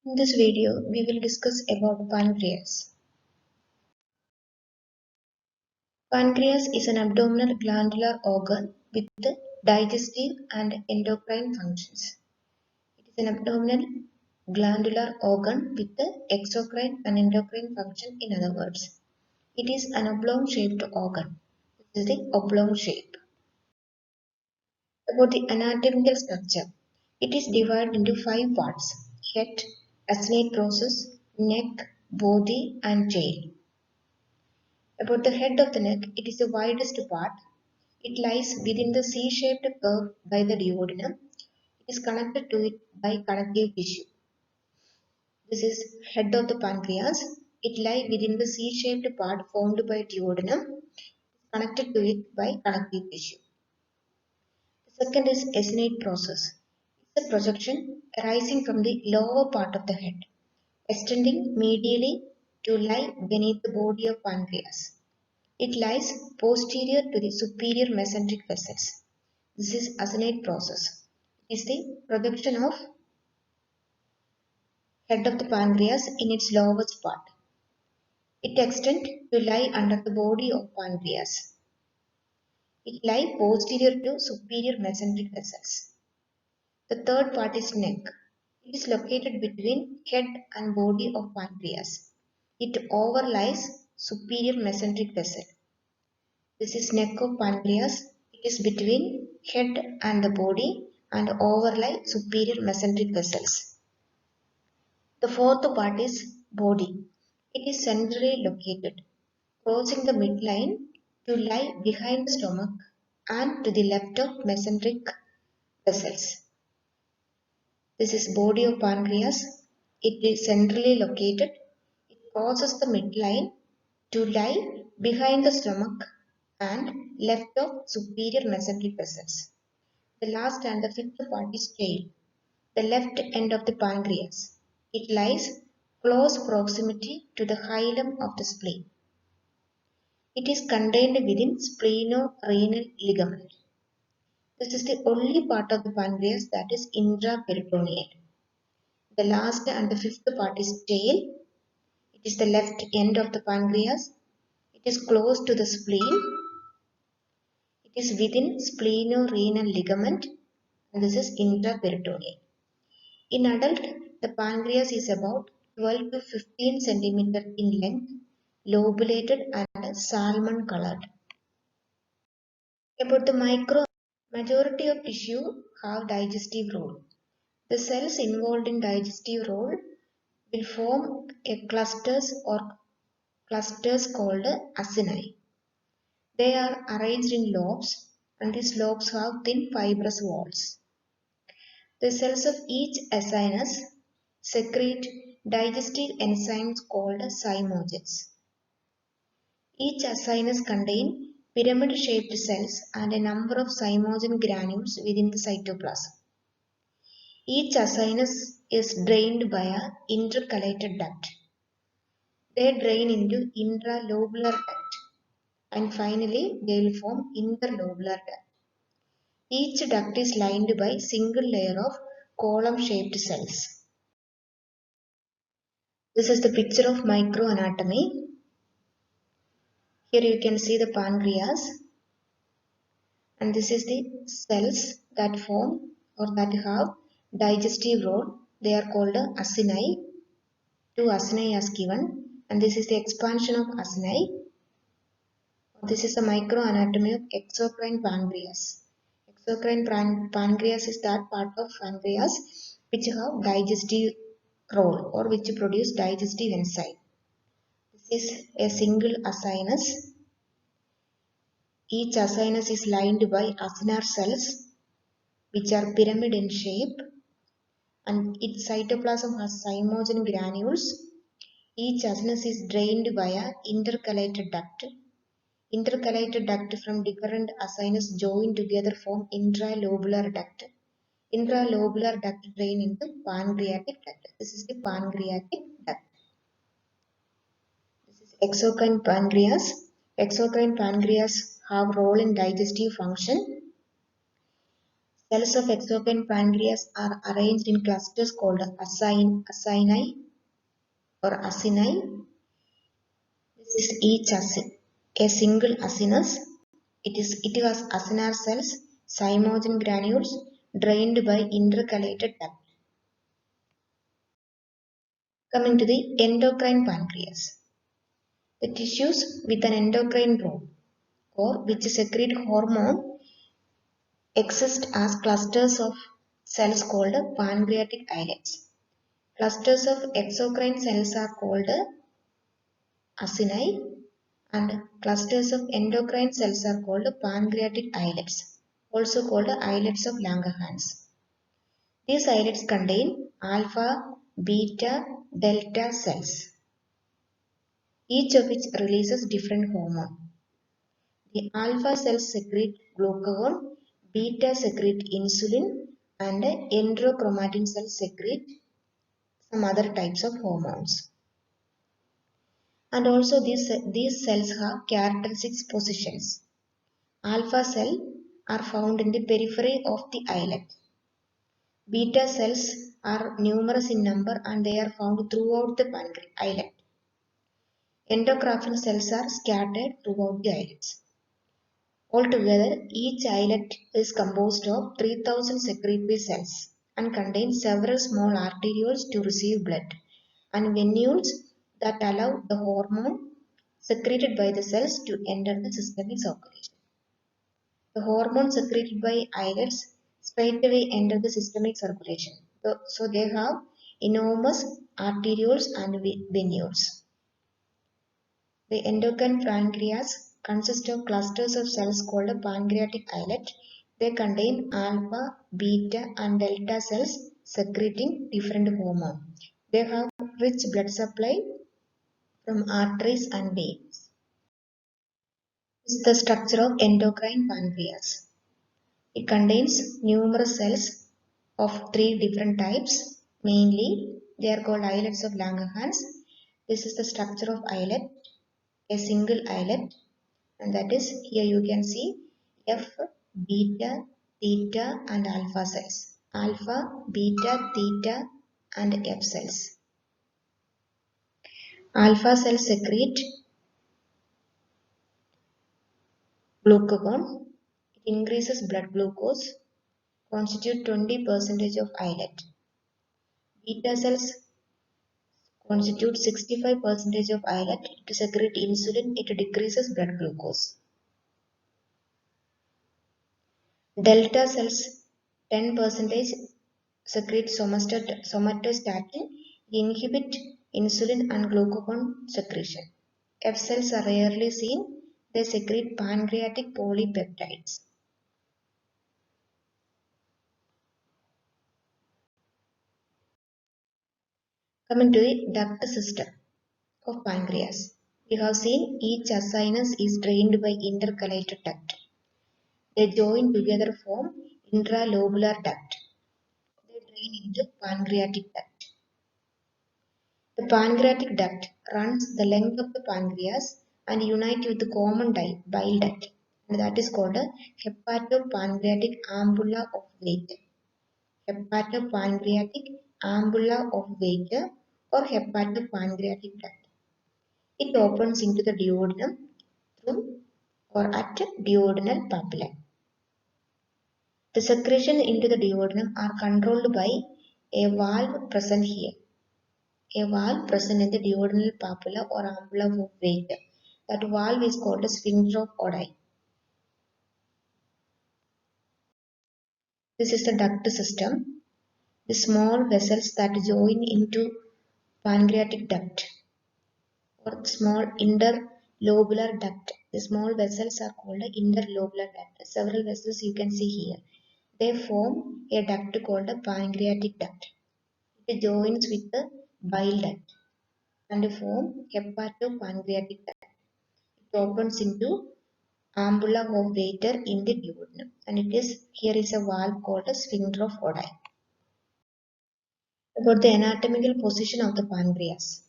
In this video, we will discuss about pancreas. Pancreas is an abdominal glandular organ with digestive and endocrine functions. It is an abdominal glandular organ with exocrine and endocrine function. In other words, it is an oblong-shaped organ. This is the oblong shape. About the anatomical structure, it is divided into 5 parts: head, actinate process, neck, body, and tail. About the head of the neck, it is the widest part. It lies within the C-shaped curve by the duodenum. It is connected to it by connective tissue. This is head of the pancreas. It lies within the C-shaped part formed by duodenum. Connected to it by connective tissue. The second is actinate process. It's a projection arising from the lower part of the head, extending medially to lie beneath the body of pancreas. It lies posterior to the superior mesenteric vessels. This is actinate process. It is the projection of head of the pancreas in its lowest part. It extends to lie under the body of pancreas. It lies posterior to superior mesenteric vessels. The third part is neck. It is located between head and body of pancreas. It overlies superior mesenteric vessel. This is neck of pancreas. It is between head and the body and overlie superior mesenteric vessels. The fourth part is body. It is centrally located, crossing the midline to lie behind the stomach and to the left of mesenteric vessels. This is body of pancreas. It is centrally located. It crosses the midline to lie behind the stomach and left of superior mesenteric vessels. The last and the fifth part is tail, the left end of the pancreas. It lies close proximity to the hilum of the spleen. It is contained within spleno-renal ligament. This is the only part of the pancreas that is intraperitoneal. The last and the fifth part is tail. It is the left end of the pancreas. It is close to the spleen. It is within spleno-renal ligament, and this is intraperitoneal. In adult, the pancreas is about 12 to 15 cm in length, lobulated and salmon colored. About the micro, majority of tissue have digestive role. The cells involved in digestive role will form a clusters called acini. They are arranged in lobes, and these lobes have thin fibrous walls. The cells of each acinus secrete digestive enzymes called zymogens. Each acinus contains pyramid-shaped cells and a number of zymogen granules within the cytoplasm. Each acinus is drained by an intercalated duct. They drain into intralobular duct, and finally they will form interlobular duct. Each duct is lined by a single layer of column-shaped cells. This is the picture of microanatomy. Here you can see the pancreas, and this is the cells that form or that have digestive role. They are called acini. Two acini is given, and this is the expansion of acini. This is the microanatomy of exocrine pancreas. Exocrine pancreas is that part of pancreas which have digestive role or which produce digestive enzyme. This is a single acinus. Each acinus is lined by acinar cells which are pyramid in shape, and its cytoplasm has zymogen granules. Each acinus is drained via intercalated duct. Intercalated duct from different acinus joined together form intralobular duct. Intralobular duct drain into pancreatic duct. This is the pancreatic duct. This is exocrine pancreas. Exocrine pancreas have role in digestive function. Cells of exocrine pancreas are arranged in clusters called acini or acini. This is each acin, a single acinus. It has acinar cells, zymogen granules drained by intercalated duct. Coming to the endocrine pancreas. The tissues with an endocrine role or which secrete hormone exist as clusters of cells called pancreatic islets. Clusters of exocrine cells are called acini and clusters of endocrine cells are called pancreatic islets, also called islets of Langerhans. These islets contain alpha, beta, delta cells, each of which releases different hormone. The alpha cells secrete glucagon, beta secrete insulin, and endochromatin cells secrete some other types of hormones. And also these cells have characteristic positions. Alpha cells are found in the periphery of the islet. Beta cells are numerous in number and they are found throughout the islet. Endocrine cells are scattered throughout the islets. Altogether, each islet is composed of 3000 secretory cells and contains several small arterioles to receive blood and venules that allow the hormone secreted by the cells to enter the systemic circulation. The hormones secreted by islets straightaway enter the systemic circulation. So they have enormous arterioles and venules. The endocrine pancreas consists of clusters of cells called a pancreatic islet. They contain alpha, beta and delta cells secreting different hormones. They have rich blood supply from arteries and veins. This is the structure of endocrine pancreas. It contains numerous cells of three different types. Mainly, they are called islets of Langerhans. This is the structure of islet, a single islet, and that is here you can see F, beta, theta, and alpha cells. Alpha, beta, theta, and F cells. Alpha cells secrete glucagon. It increases blood glucose, constitute 20% of islet. Beta cells constitute 65% of islet. To secrete insulin, it decreases blood glucose. Delta cells 10% secrete somatostatin, inhibit insulin and glucagon secretion. F cells are rarely seen. They secrete pancreatic polypeptides. Coming to the duct system of pancreas. We have seen each acinus is drained by intercalated duct. They join together form intralobular duct. They drain into pancreatic duct. The pancreatic duct runs the length of the pancreas and unite with the common bile duct, and that is called a hepatopancreatic ampulla of Weber. Hepatopancreatic ampulla of Weber or hepatopancreatic duct. It opens into the duodenum through or at duodenal papilla. The secretion into the duodenum are controlled by a valve present here. A valve present in the duodenal papilla or ampulla of Weber. That valve is called a sphincter of Oddi. This is the duct system. The small vessels that join into pancreatic duct or small interlobular duct. The small vessels are called interlobular duct. Several vessels you can see here. They form a duct called a pancreatic duct. It joins with the bile duct and form hepatopancreatic duct. It opens into ampulla of Weber in the duodenum, and here is a valve called a sphincter of Oddi. About the anatomical position of the pancreas.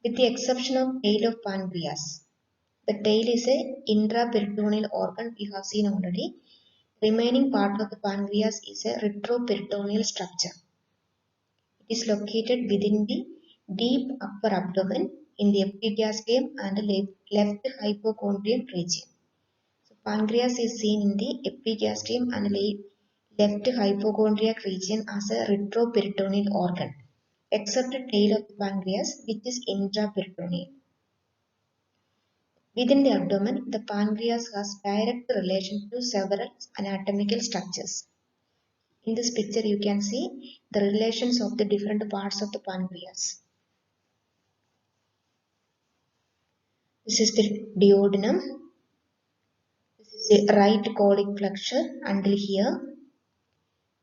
With the exception of tail of pancreas, the tail is a intraperitoneal organ we have seen already. Remaining part of the pancreas is a retroperitoneal structure. It is located within the deep upper abdomen in the epigastrium and left hypochondrial region. So pancreas is seen in the epigastrium and left hypochondriac region as a retroperitoneal organ, except the tail of the pancreas, which is intraperitoneal. Within the abdomen, the pancreas has direct relation to several anatomical structures. In this picture, you can see the relations of the different parts of the pancreas. This is the duodenum. This is the right colic flexure until here.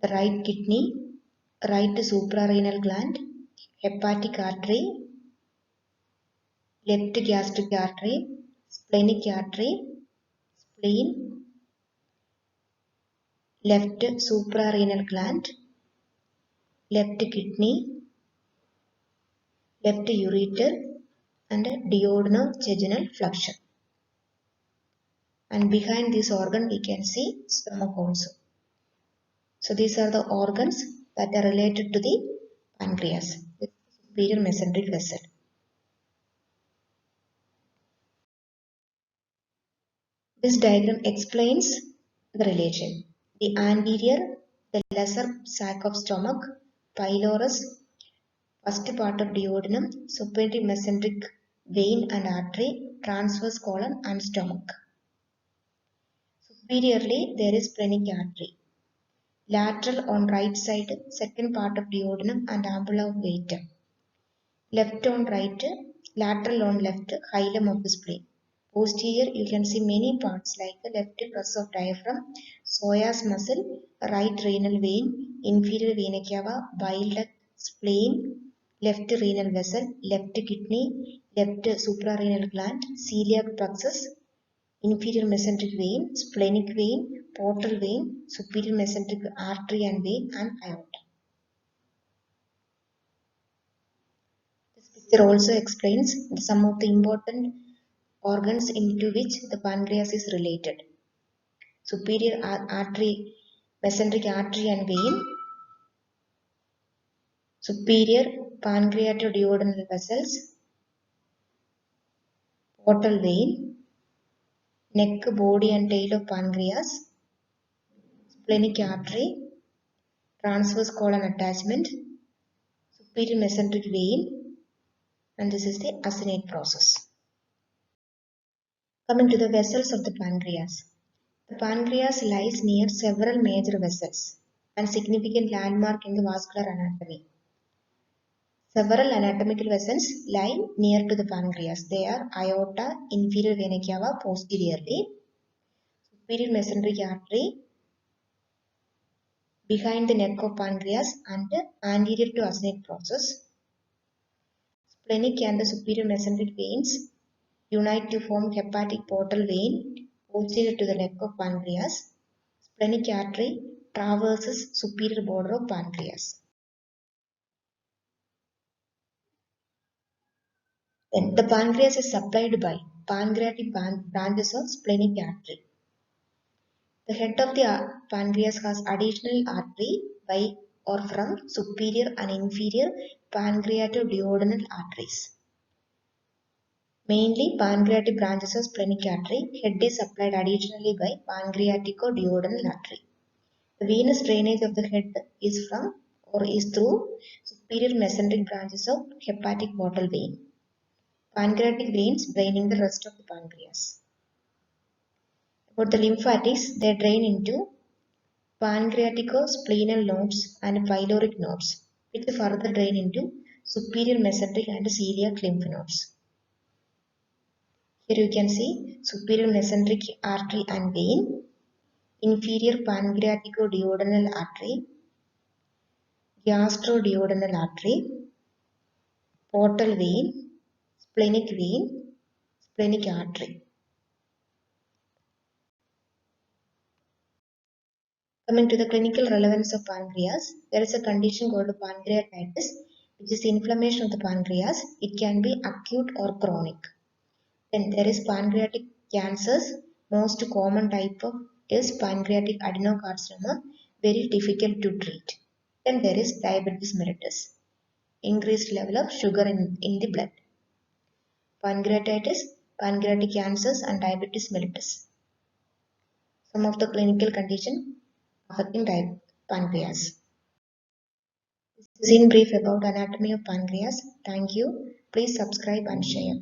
The right kidney, right suprarenal gland, hepatic artery, left gastric artery, splenic artery, spleen, left suprarenal gland, left kidney, left ureter, and duodenojejunal flexure. And behind this organ we can see stomach also. So these are the organs that are related to the pancreas, the superior mesenteric vessel. This diagram explains the relation. The anterior, the lesser sac of stomach, pylorus, first part of duodenum, superior mesenteric vein and artery, transverse colon and stomach. Superiorly, there is splenic artery. Lateral on right side, second part of duodenum and ampulla of Vater. Left on right, lateral on left, hilum of the spleen. Posterior, you can see many parts like left press of diaphragm, psoas muscle, right renal vein, inferior vena cava, bile duct, spleen, left renal vessel, left kidney, left suprarenal gland, celiac plexus, inferior mesenteric vein, splenic vein, portal vein, superior mesenteric artery and vein, and aorta. This picture also explains some of the important organs into which the pancreas is related. Superior artery, mesenteric artery and vein, superior pancreatoduodenal vessels, portal vein, neck, body and tail of pancreas, splenic artery, transverse colon attachment, superior mesenteric vein, and this is the actinate process. Coming to the vessels of the pancreas. The pancreas lies near several major vessels and significant landmark in the vascular anatomy. Several anatomical vessels lie near to the pancreas. They are aorta, inferior vena cava posteriorly, superior mesenteric artery behind the neck of pancreas and anterior to actinate process. Splenic and the superior mesenteric veins unite to form hepatic portal vein posterior to the neck of pancreas. Splenic artery traverses superior border of pancreas. Then the pancreas is supplied by pancreatic branches of splenic artery. The head of the pancreas has additional artery by or from superior and inferior pancreatoduodenal arteries. Mainly pancreatic branches of splenic artery. Head is supplied additionally by pancreaticoduodenal artery. The venous drainage of the head is from or is through superior mesenteric branches of hepatic portal vein. Pancreatic veins draining the rest of the pancreas. About the lymphatics, they drain into pancreatico-splenal nodes and pyloric nodes, which further drain into superior mesenteric and celiac lymph nodes. Here you can see superior mesenteric artery and vein, inferior pancreaticoduodenal artery, gastroduodenal artery, portal vein, splenic vein, splenic artery. Coming to the clinical relevance of pancreas, there is a condition called pancreatitis, which is inflammation of the pancreas. It can be acute or chronic. Then there is pancreatic cancers, most common type of Is pancreatic adenocarcinoma very difficult to treat? Then there is diabetes mellitus, increased level of sugar in the blood. Pancreatitis, pancreatic cancers and diabetes mellitus. Some of the clinical conditions affecting pancreas. This is in brief about anatomy of pancreas. Thank you. Please subscribe and share.